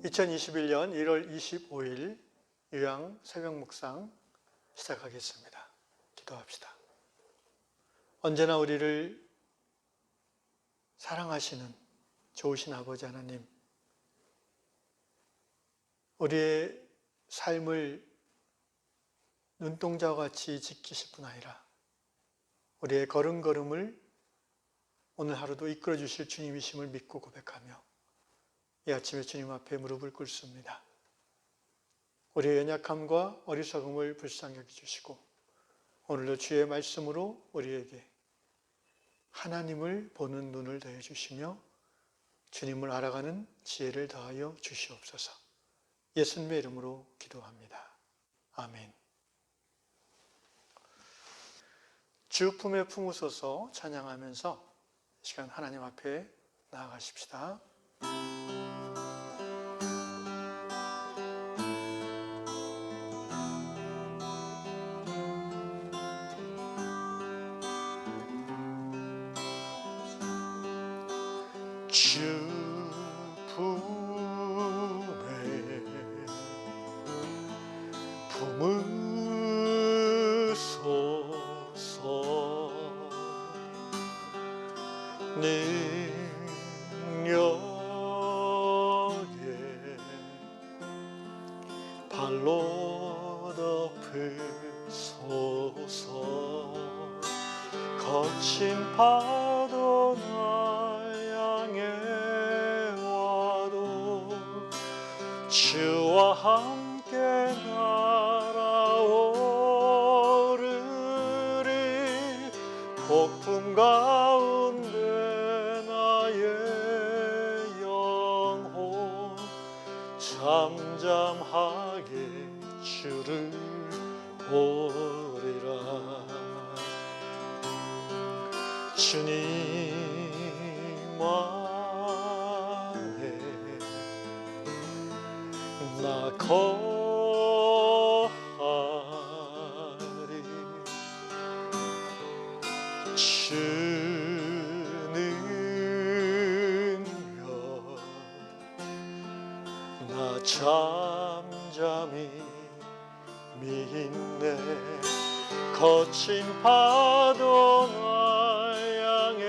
2021년 1월 25일 유양 새벽 묵상 시작하겠습니다. 기도합시다. 언제나 우리를 사랑하시는 좋으신 아버지 하나님, 우리의 삶을 눈동자와 같이 지키실 뿐 아니라 우리의 걸음걸음을 오늘 하루도 이끌어 주실 주님이심을 믿고 고백하며 이 아침에 주님 앞에 무릎을 꿇습니다. 우리의 연약함과 어리석음을 불쌍히 여겨주시고 오늘도 주의 말씀으로 우리에게 하나님을 보는 눈을 더해 주시며 주님을 알아가는 지혜를 더하여 주시옵소서. 예수님의 이름으로 기도합니다. 아멘. 주 품에 품으소서 찬양하면서 이 시간 하나님 앞에 나아가십시다. 주 품에 품으소서. 능력에 발로 덮으소서. 거친 파도 주와 함께 날아오르리. 폭풍 가운데 나의 영혼 잠잠하게 주를 보리라. 주님 나 거하리. 주는요 나 잠잠히 믿네. 거친 파도 나 향해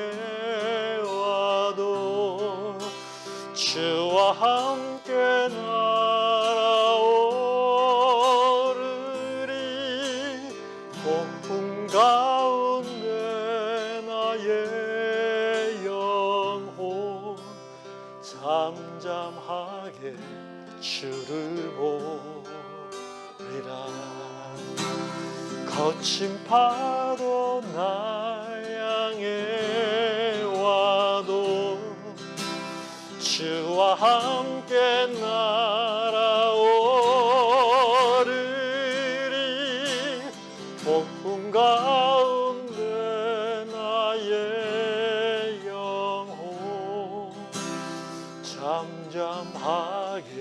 와도 주와 함께 날아오르리. 폭풍 가운데 나의 영혼 잠잠하게 주를 보리라. 거친 파도 나 향해 와도 주와 함께 날아오르리. 폭풍 가운데 나의 영혼 잠잠하게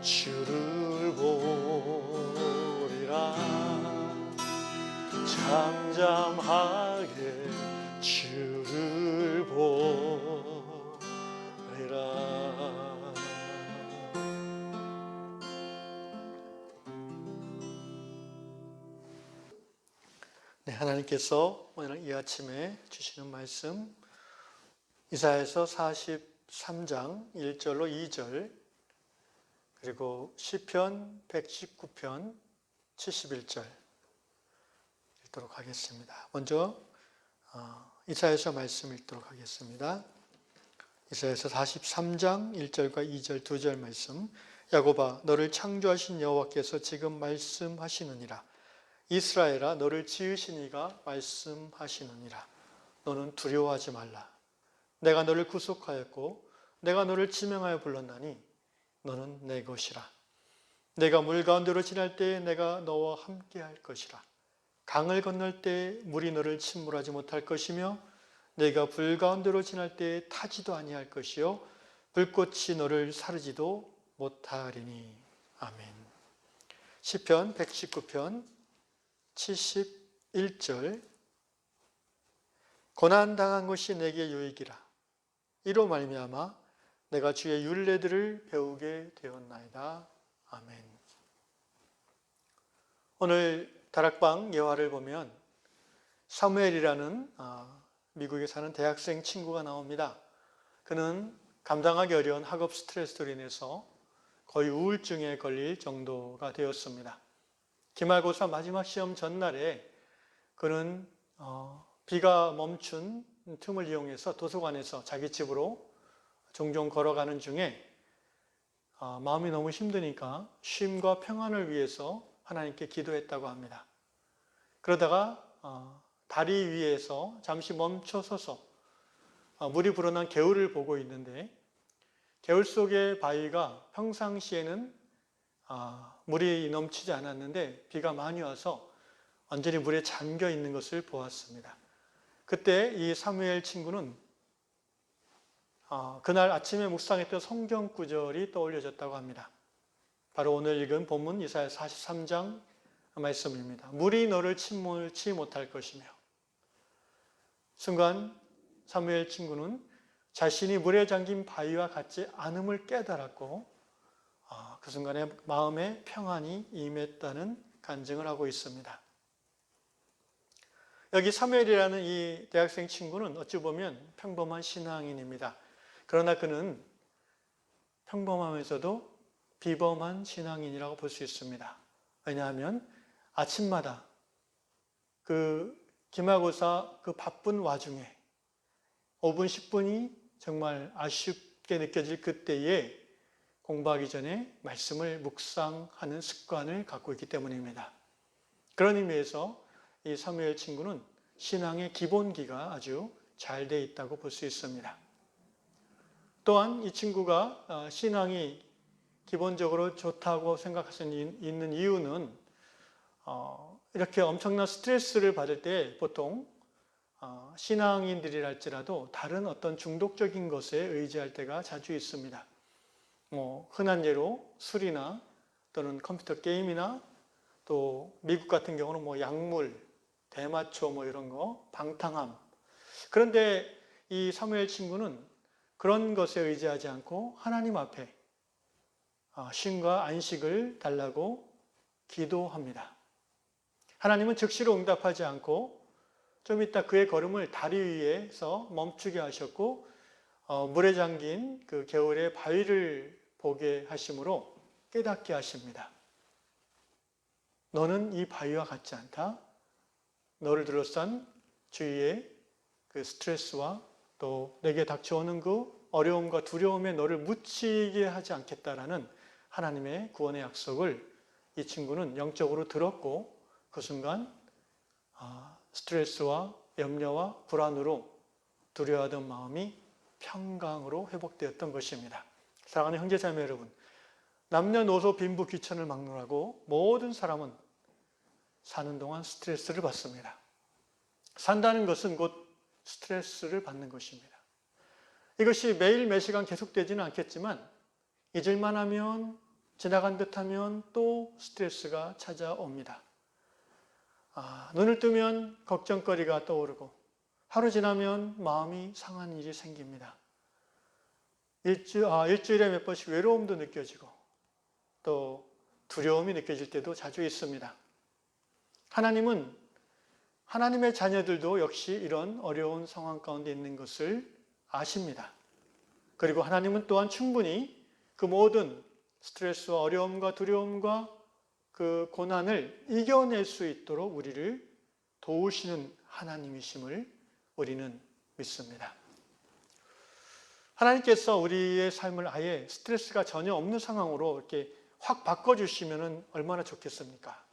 주를 보리라. 잠잠하게 주를 보리라. 네, 하나님께서 오늘 이 아침에 주시는 말씀 이사야서 43장 1절로 2절 그리고 시편 119편 71절 읽도록 하겠습니다. 먼저 이사야서 말씀 읽도록 하겠습니다. 이사야서 43장 1절과 2절 두 절 말씀. 야곱아 너를 창조하신 여호와께서 지금 말씀하시느니라. 이스라엘아 너를 지으신 이가 말씀하시느니라. 너는 두려워하지 말라. 내가 너를 구속하였고 내가 너를 지명하여 불렀나니 너는 내 것이라. 내가 물 가운데로 지날 때에 내가 너와 함께 할 것이라. 강을 건널 때에 물이 너를 침몰하지 못할 것이며 내가 불 가운데로 지날 때에 타지도 아니할 것이요 불꽃이 너를 사르지도 못하리니. 아멘. 시편 119편 71절. 고난당한 것이 내게 유익이라. 이로 말미암아 내가 주의 율례들을 배우게 되었나이다. 아멘. 오늘 다락방 예화를 보면 사무엘이라는 미국에 사는 대학생 친구가 나옵니다. 그는 감당하기 어려운 학업 스트레스로 인해서 거의 우울증에 걸릴 정도가 되었습니다. 기말고사 마지막 시험 전날에 그는 비가 멈춘 틈을 이용해서 도서관에서 자기 집으로 종종 걸어가는 중에 마음이 너무 힘드니까 쉼과 평안을 위해서 하나님께 기도했다고 합니다. 그러다가 다리 위에서 잠시 멈춰 서서 물이 불어난 개울을 보고 있는데 개울 속의 바위가 평상시에는 물이 넘치지 않았는데 비가 많이 와서 완전히 물에 잠겨 있는 것을 보았습니다. 그때 이 사무엘 친구는 그날 아침에 묵상했던 성경 구절이 떠올려졌다고 합니다. 바로 오늘 읽은 본문 이사야 43장 말씀입니다. 물이 너를 침몰치 못할 것이며. 순간 사무엘 친구는 자신이 물에 잠긴 바위와 같지 않음을 깨달았고 그 순간에 마음에 평안이 임했다는 간증을 하고 있습니다. 여기 사무엘이라는 이 대학생 친구는 어찌 보면 평범한 신앙인입니다. 그러나 그는 평범하면서도 비범한 신앙인이라고 볼 수 있습니다. 왜냐하면 아침마다 그 기말고사 그 바쁜 와중에 5분, 10분이 정말 아쉽게 느껴질 그때에 공부하기 전에 말씀을 묵상하는 습관을 갖고 있기 때문입니다. 그런 의미에서 이 사무엘 친구는 신앙의 기본기가 아주 잘 돼 있다고 볼 수 있습니다. 또한 이 친구가 신앙이 기본적으로 좋다고 생각할 수 있는 이유는 이렇게 엄청난 스트레스를 받을 때 보통 신앙인들이랄지라도 다른 어떤 중독적인 것에 의지할 때가 자주 있습니다. 흔한 예로 술이나 또는 컴퓨터 게임이나 또 미국 같은 경우는 약물, 대마초 이런 거, 방탕함. 그런데 이 사무엘 친구는 그런 것에 의지하지 않고 하나님 앞에 쉼과 안식을 달라고 기도합니다. 하나님은 즉시로 응답하지 않고 좀 이따 그의 걸음을 다리 위에서 멈추게 하셨고 물에 잠긴 그 개울의 바위를 보게 하심으로 깨닫게 하십니다. 너는 이 바위와 같지 않다. 너를 둘러싼 주위의 그 스트레스와 또 내게 닥쳐오는 그 어려움과 두려움에 너를 묻히게 하지 않겠다라는 하나님의 구원의 약속을 이 친구는 영적으로 들었고 그 순간 스트레스와 염려와 불안으로 두려워하던 마음이 평강으로 회복되었던 것입니다. 사랑하는 형제자매 여러분, 남녀노소 빈부 귀천을 막론하고 모든 사람은 사는 동안 스트레스를 받습니다. 산다는 것은 곧 스트레스를 받는 것입니다. 이것이 매일 매시간 계속되지는 않겠지만 잊을만 하면 지나간 듯하면 또 스트레스가 찾아옵니다. 눈을 뜨면 걱정거리가 떠오르고 하루 지나면 마음이 상한 일이 생깁니다. 일주일에 몇 번씩 외로움도 느껴지고 또 두려움이 느껴질 때도 자주 있습니다. 하나님은 하나님의 자녀들도 역시 이런 어려운 상황 가운데 있는 것을 아십니다. 그리고 하나님은 또한 충분히 그 모든 스트레스와 어려움과 두려움과 그 고난을 이겨낼 수 있도록 우리를 도우시는 하나님이심을 우리는 믿습니다. 하나님께서 우리의 삶을 아예 스트레스가 전혀 없는 상황으로 이렇게 확 바꿔주시면 얼마나 좋겠습니까?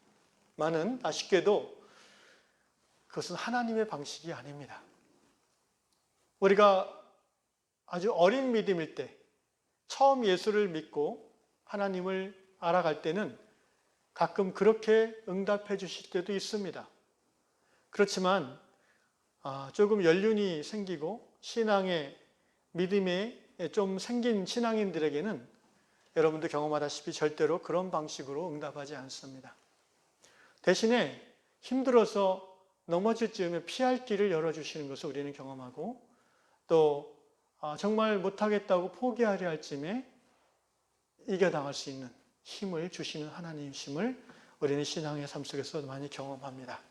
많은 아쉽게도 그것은 하나님의 방식이 아닙니다. 우리가 아주 어린 믿음일 때 처음 예수를 믿고 하나님을 알아갈 때는 가끔 그렇게 응답해 주실 때도 있습니다. 그렇지만 조금 연륜이 생기고 신앙의 믿음에 좀 생긴 신앙인들에게는 여러분도 경험하다시피 절대로 그런 방식으로 응답하지 않습니다. 대신에 힘들어서 넘어질 즈음에 피할 길을 열어주시는 것을 우리는 경험하고 또 정말 못하겠다고 포기하려 할 쯤에 이겨나갈 수 있는 힘을 주시는 하나님이심을 우리는 신앙의 삶 속에서 많이 경험합니다.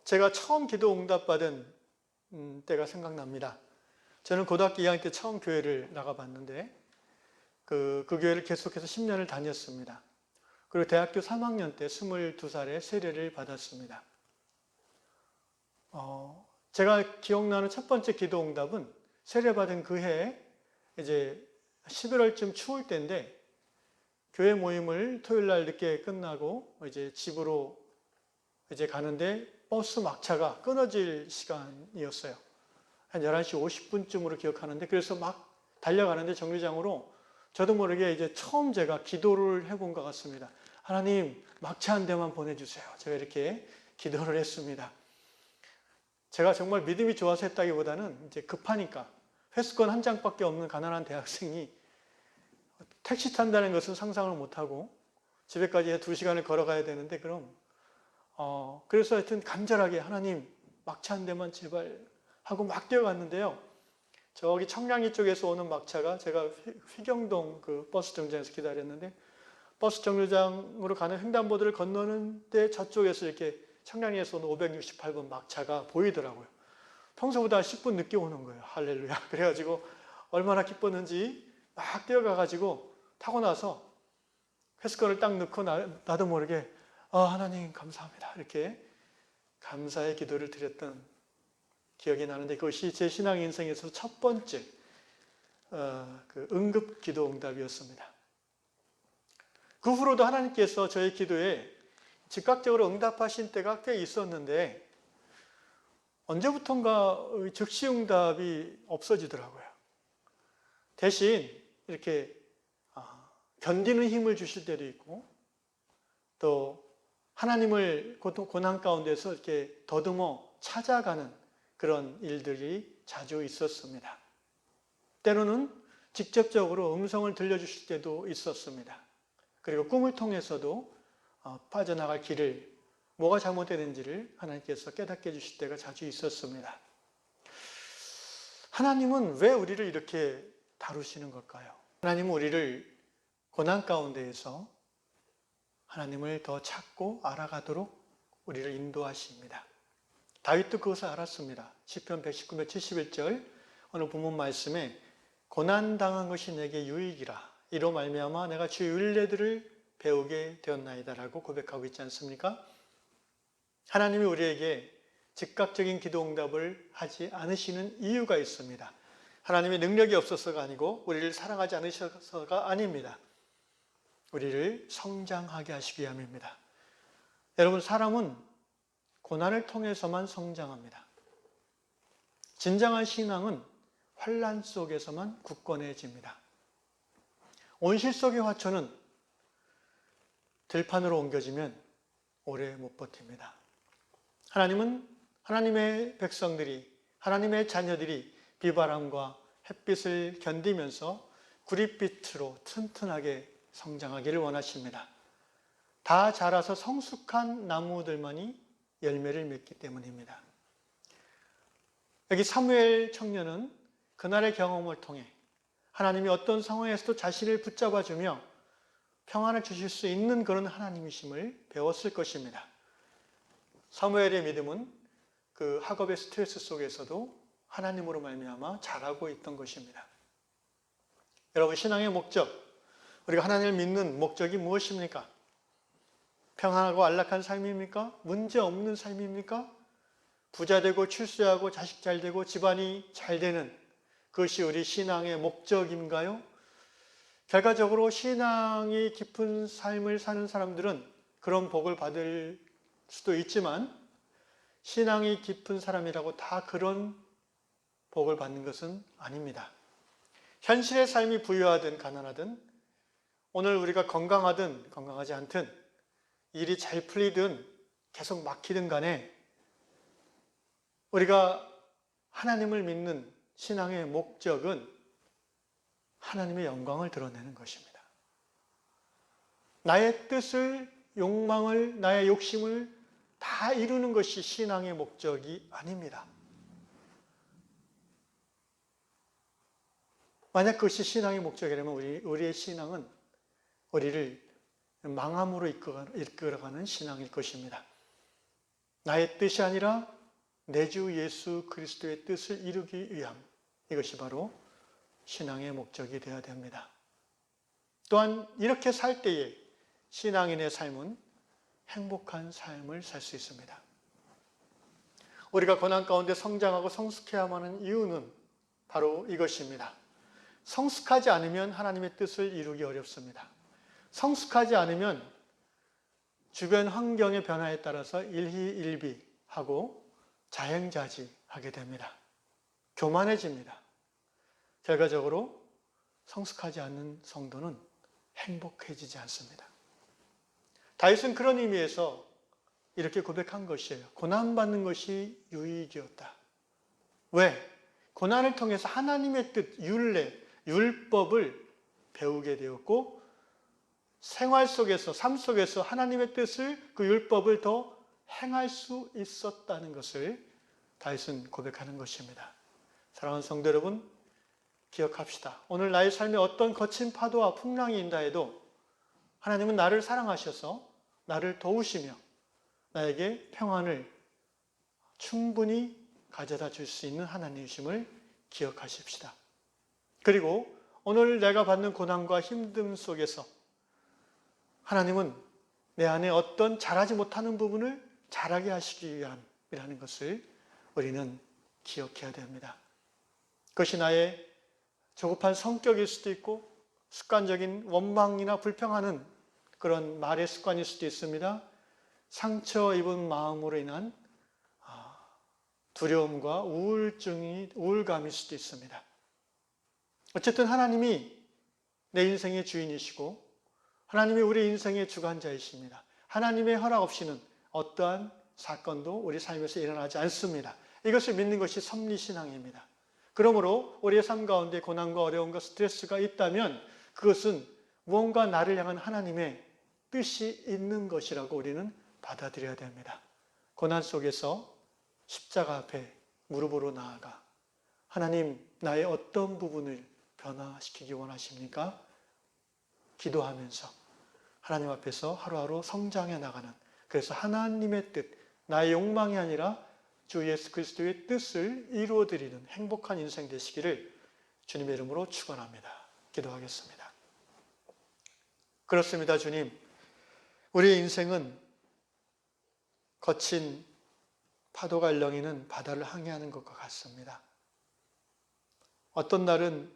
제가 처음 기도 응답받은 때가 생각납니다. 저는 고등학교 2학년 때 처음 교회를 나가봤는데 그 교회를 계속해서 10년을 다녔습니다. 그리고 대학교 3학년 때 22살에 세례를 받았습니다. 제가 기억나는 첫 번째 기도 응답은 세례받은 그 해에 이제 11월쯤 추울 때인데 교회 모임을 토요일 날 늦게 끝나고 이제 집으로 이제 가는데 버스 막차가 끊어질 시간이었어요. 한 11시 50분쯤으로 기억하는데 그래서 막 달려가는데 정류장으로 저도 모르게 이제 처음 제가 기도를 해본 것 같습니다. 하나님 막차 한 대만 보내주세요. 제가 이렇게 기도를 했습니다. 제가 정말 믿음이 좋아서 했다기보다는 이제 급하니까 회수권 한 장밖에 없는 가난한 대학생이 택시 탄다는 것은 상상을 못하고 집에까지 2시간을 걸어가야 되는데 그래서 하여튼 간절하게 하나님 막차 한 대만 제발 하고 막 뛰어갔는데요. 저기 청량리 쪽에서 오는 막차가 제가 휘경동 그 버스 정류장에서 기다렸는데 버스 정류장으로 가는 횡단보도를 건너는데 저쪽에서 이렇게 청량리에서 오는 568번 막차가 보이더라고요. 평소보다 10분 늦게 오는 거예요. 할렐루야. 그래가지고 얼마나 기뻤는지 막 뛰어가가지고 타고 나서 회수권을 딱 넣고 나도 모르게 하나님 감사합니다. 이렇게 감사의 기도를 드렸던 기억이 나는데 그것이 제 신앙 인생에서 첫 번째 그 응급 기도 응답이었습니다. 그 후로도 하나님께서 저의 기도에 즉각적으로 응답하신 때가 꽤 있었는데 언제부턴가 즉시 응답이 없어지더라고요. 대신 이렇게 견디는 힘을 주실 때도 있고 또 하나님을 고난 가운데서 이렇게 더듬어 찾아가는 그런 일들이 자주 있었습니다. 때로는 직접적으로 음성을 들려주실 때도 있었습니다. 그리고 꿈을 통해서도 빠져나갈 길을 뭐가 잘못되는지를 하나님께서 깨닫게 해주실 때가 자주 있었습니다. 하나님은 왜 우리를 이렇게 다루시는 걸까요? 하나님은 우리를 고난 가운데에서 하나님을 더 찾고 알아가도록 우리를 인도하십니다. 다윗도 그것을 알았습니다. 시편 119편 71절 오늘 본문 말씀에 고난당한 것이 내게 유익이라 이로 말미암아 내가 주의 율례들을 배우게 되었나이다라고 고백하고 있지 않습니까? 하나님이 우리에게 즉각적인 기도 응답을 하지 않으시는 이유가 있습니다. 하나님의 능력이 없어서가 아니고 우리를 사랑하지 않으셔서가 아닙니다. 우리를 성장하게 하시기 위함입니다. 여러분, 사람은 고난을 통해서만 성장합니다. 진정한 신앙은 환난 속에서만 굳건해집니다. 온실 속의 화초는 들판으로 옮겨지면 오래 못 버팁니다. 하나님은 하나님의 백성들이, 하나님의 자녀들이 비바람과 햇빛을 견디면서 구릿빛으로 튼튼하게 성장하기를 원하십니다. 다 자라서 성숙한 나무들만이 열매를 맺기 때문입니다. 여기 사무엘 청년은 그날의 경험을 통해 하나님이 어떤 상황에서도 자신을 붙잡아주며 평안을 주실 수 있는 그런 하나님이심을 배웠을 것입니다. 사무엘의 믿음은 그 학업의 스트레스 속에서도 하나님으로 말미암아 자라고 있던 것입니다. 여러분, 신앙의 목적, 우리가 하나님을 믿는 목적이 무엇입니까? 평안하고 안락한 삶입니까? 문제 없는 삶입니까? 부자 되고 출세하고 자식 잘 되고 집안이 잘 되는 그것이 우리 신앙의 목적인가요? 결과적으로 신앙이 깊은 삶을 사는 사람들은 그런 복을 받을 수도 있지만 신앙이 깊은 사람이라고 다 그런 복을 받는 것은 아닙니다. 현실의 삶이 부유하든 가난하든 오늘 우리가 건강하든 건강하지 않든 일이 잘 풀리든 계속 막히든 간에 우리가 하나님을 믿는 신앙의 목적은 하나님의 영광을 드러내는 것입니다. 나의 뜻을, 욕망을, 나의 욕심을 다 이루는 것이 신앙의 목적이 아닙니다. 만약 그것이 신앙의 목적이라면 우리의 신앙은 우리를 망함으로 이끌어가는 신앙일 것입니다. 나의 뜻이 아니라 내 주 예수 그리스도의 뜻을 이루기 위함, 이것이 바로 신앙의 목적이 되어야 됩니다. 또한 이렇게 살 때에 신앙인의 삶은 행복한 삶을 살 수 있습니다. 우리가 고난 가운데 성장하고 성숙해야만 하는 이유는 바로 이것입니다. 성숙하지 않으면 하나님의 뜻을 이루기 어렵습니다. 성숙하지 않으면 주변 환경의 변화에 따라서 일희일비하고 자행자지하게 됩니다. 교만해집니다. 결과적으로 성숙하지 않는 성도는 행복해지지 않습니다. 다윗은 그런 의미에서 이렇게 고백한 것이에요. 고난받는 것이 유익이었다. 왜? 고난을 통해서 하나님의 뜻, 율례, 율법을 배우게 되었고 생활 속에서, 삶 속에서 하나님의 뜻을, 그 율법을 더 행할 수 있었다는 것을 다윗은 고백하는 것입니다. 사랑하는 성도 여러분, 기억합시다. 오늘 나의 삶에 어떤 거친 파도와 풍랑이 인다 해도 하나님은 나를 사랑하셔서 나를 도우시며 나에게 평안을 충분히 가져다 줄 수 있는 하나님이심을 기억하십시다. 그리고 오늘 내가 받는 고난과 힘듦 속에서 하나님은 내 안에 어떤 잘하지 못하는 부분을 잘하게 하시기 위함이라는 것을 우리는 기억해야 됩니다. 그것이 나의 조급한 성격일 수도 있고 습관적인 원망이나 불평하는 그런 말의 습관일 수도 있습니다. 상처 입은 마음으로 인한 두려움과 우울감일 수도 있습니다. 어쨌든 하나님이 내 인생의 주인이시고 하나님이 우리 인생의 주관자이십니다. 하나님의 허락 없이는 어떠한 사건도 우리 삶에서 일어나지 않습니다. 이것을 믿는 것이 섭리신앙입니다. 그러므로 우리의 삶 가운데 고난과 어려움과 스트레스가 있다면 그것은 무언가 나를 향한 하나님의 뜻이 있는 것이라고 우리는 받아들여야 됩니다. 고난 속에서 십자가 앞에 무릎으로 나아가 하나님, 나의 어떤 부분을 변화시키기 원하십니까? 기도하면서 하나님 앞에서 하루하루 성장해 나가는, 그래서 하나님의 뜻, 나의 욕망이 아니라 주 예수 그리스도의 뜻을 이루어드리는 행복한 인생 되시기를 주님의 이름으로 축원합니다. 기도하겠습니다. 그렇습니다, 주님. 우리의 인생은 거친 파도가 일렁이는 바다를 항해하는 것과 같습니다. 어떤 날은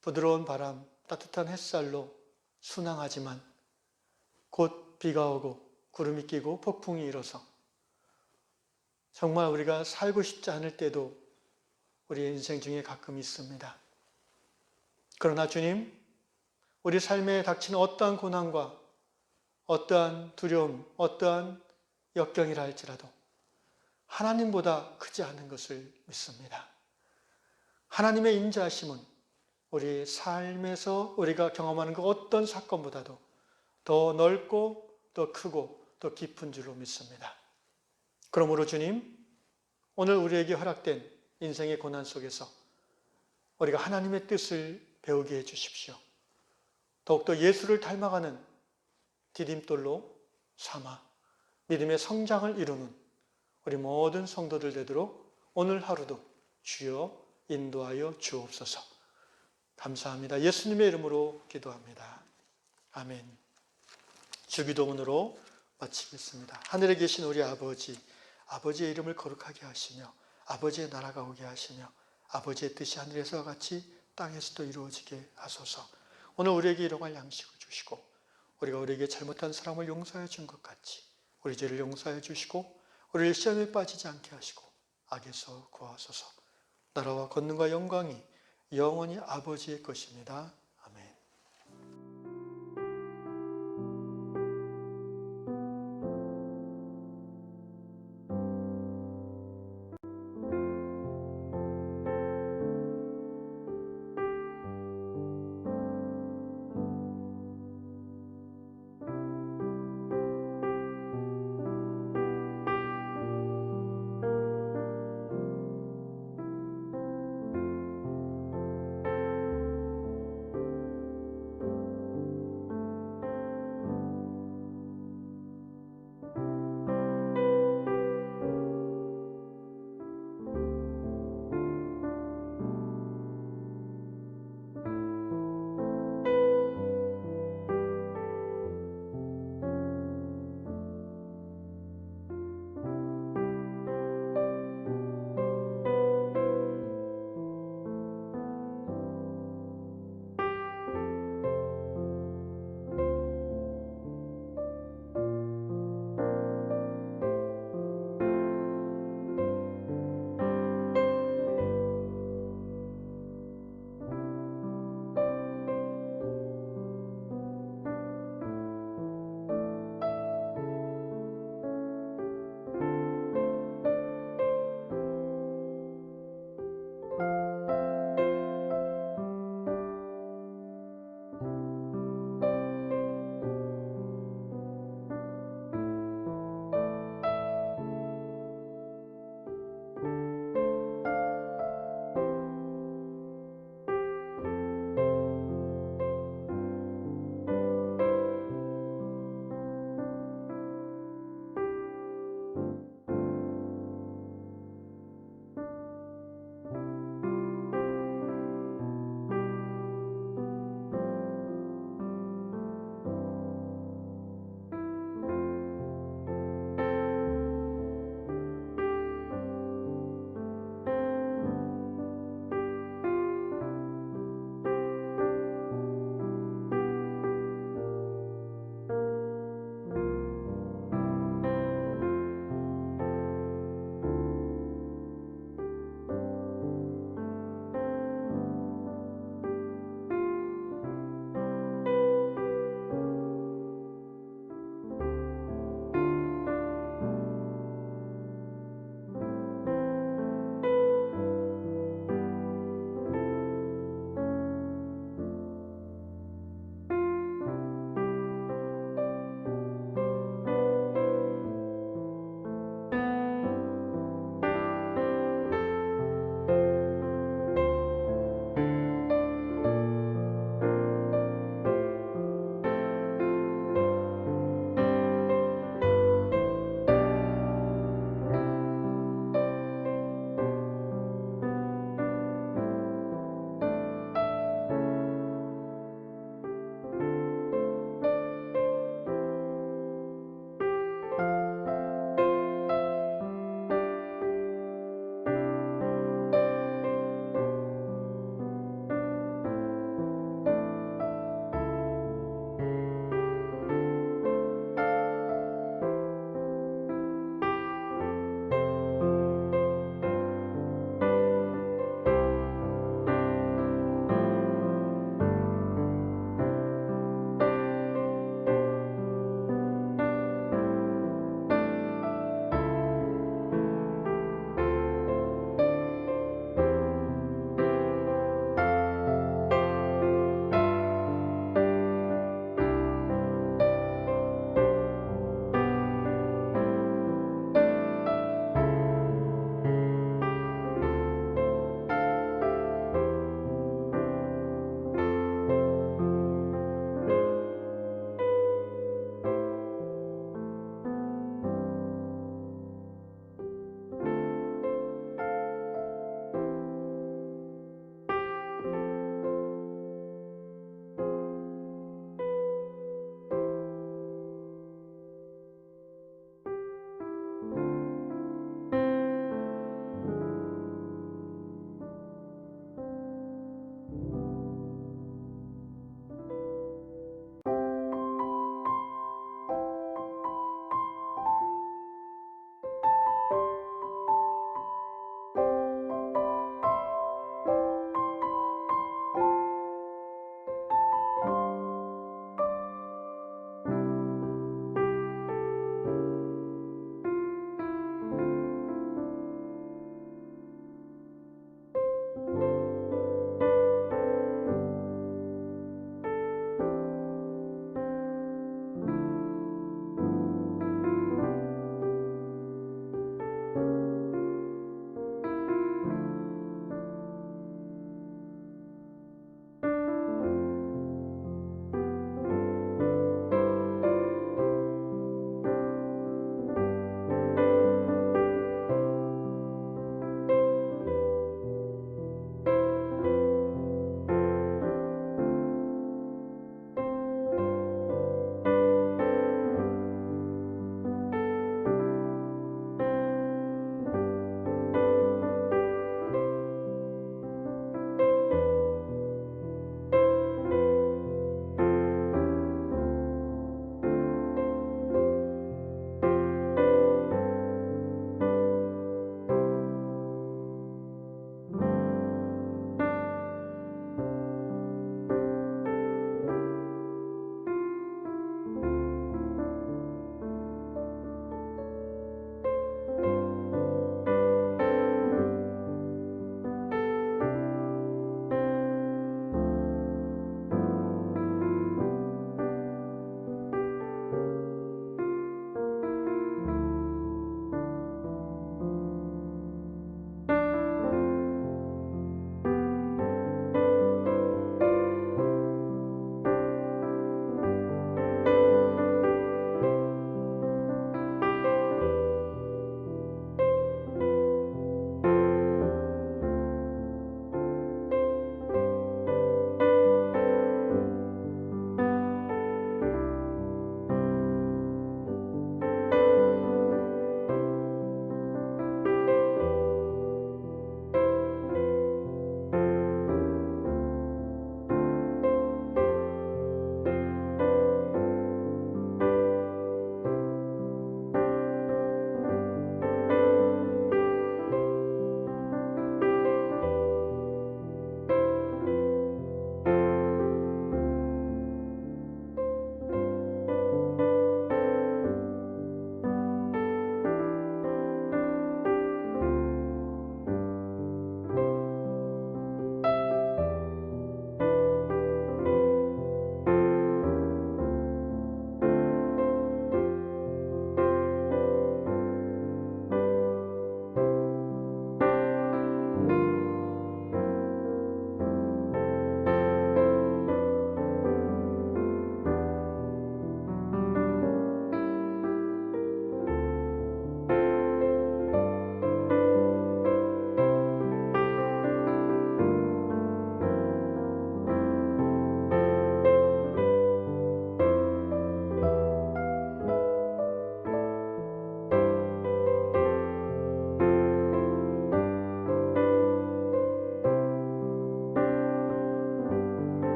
부드러운 바람, 따뜻한 햇살로 순항하지만 곧 비가 오고 구름이 끼고 폭풍이 일어서 정말 우리가 살고 싶지 않을 때도 우리의 인생 중에 가끔 있습니다. 그러나 주님, 우리 삶에 닥치는 어떠한 고난과 어떠한 두려움, 어떠한 역경이라 할지라도 하나님보다 크지 않은 것을 믿습니다. 하나님의 인자하심은 우리 삶에서 우리가 경험하는 그 어떤 사건보다도 더 넓고 더 크고 더 깊은 줄로 믿습니다. 그러므로 주님, 오늘 우리에게 허락된 인생의 고난 속에서 우리가 하나님의 뜻을 배우게 해주십시오. 더욱더 예수를 닮아가는 디딤돌로 삼아 믿음의 성장을 이루는 우리 모든 성도들 되도록 오늘 하루도 주여 인도하여 주옵소서. 감사합니다. 예수님의 이름으로 기도합니다. 아멘. 주기도문으로 마치겠습니다. 하늘에 계신 우리 아버지, 아버지의 이름을 거룩하게 하시며 아버지의 나라가 오게 하시며 아버지의 뜻이 하늘에서와 같이 땅에서도 이루어지게 하소서. 오늘 우리에게 일용할 양식을 주시고 우리가 우리에게 잘못한 사람을 용서해 준 것 같이 우리 죄를 용서해 주시고 우리를 시험에 빠지지 않게 하시고 악에서 구하소서. 나라와 권능과 영광이 영원히 아버지의 것입니다.